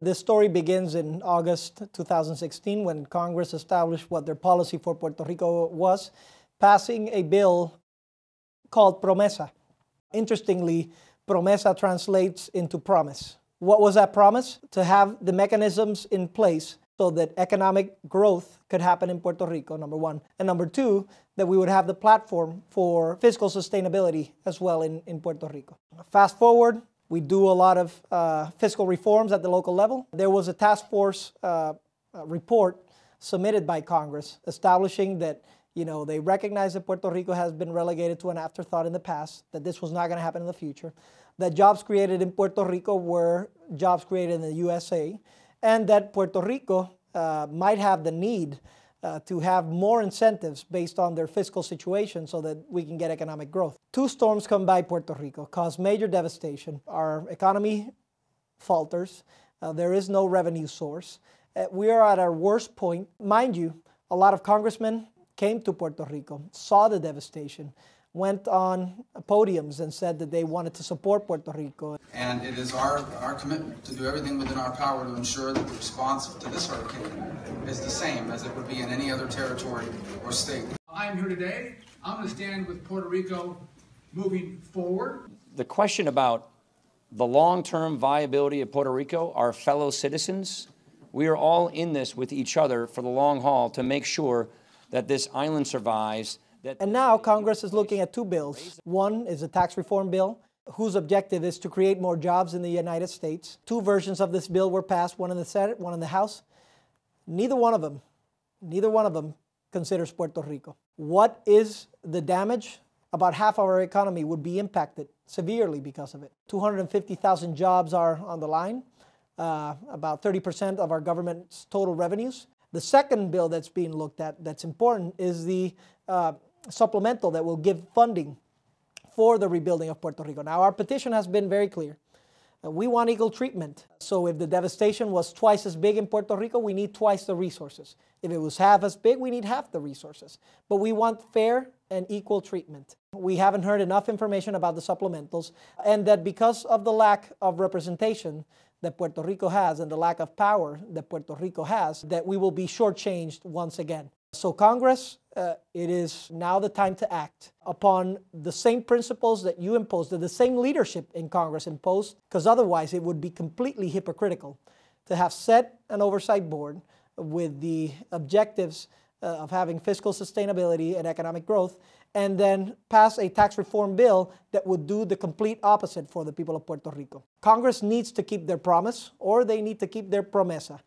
This story begins in August 2016 when Congress established what their policy for Puerto Rico was, passing a bill called Promesa. Interestingly, Promesa translates into promise. What was that promise? To have the mechanisms in place so that economic growth could happen in Puerto Rico, number one. And number two, that we would have the platform for fiscal sustainability as well in Puerto Rico. Fast forward, we do a lot of fiscal reforms at the local level. There was a task force report submitted by Congress establishing that they recognize that Puerto Rico has been relegated to an afterthought in the past, that this was not going to happen in the future, that jobs created in Puerto Rico were jobs created in the USA, and that Puerto Rico might have the need to have more incentives based on their fiscal situation so that we can get economic growth. Two storms come by Puerto Rico, cause major devastation. Our economy falters. There is no revenue source. We are at our worst point. Mind you, a lot of congressmen came to Puerto Rico, saw the devastation, went on podiums and said that they wanted to support Puerto Rico. And it is our commitment to do everything within our power to ensure that the response to this hurricane is the same as it would be in any other territory or state. I'm here today. I'm going to stand with Puerto Rico moving forward. The question about the long-term viability of Puerto Rico, our fellow citizens, we are all in this with each other for the long haul to make sure that this island survives. And now Congress is looking at two bills. One is a tax reform bill whose objective is to create more jobs in the United States. Two versions of this bill were passed, one in the Senate, one in the House. Neither one of them considers Puerto Rico. What is the damage? About half of our economy would be impacted severely because of it. 250,000 jobs are on the line, about 30% of our government's total revenues. The second bill that's being looked at that's important is the supplemental that will give funding for the rebuilding of Puerto Rico. Now, our petition has been very clear. We want equal treatment. So if the devastation was twice as big in Puerto Rico, we need twice the resources. If it was half as big, we need half the resources. But we want fair and equal treatment. We haven't heard enough information about the supplementals, and that because of the lack of representation that Puerto Rico has and the lack of power that Puerto Rico has, that we will be shortchanged once again. So Congress, it is now the time to act upon the same principles that you imposed, that the same leadership in Congress imposed, because otherwise it would be completely hypocritical to have set an oversight board with the objectives of having fiscal sustainability and economic growth, and then pass a tax reform bill that would do the complete opposite for the people of Puerto Rico. Congress needs to keep their promise, or they need to keep their promesa.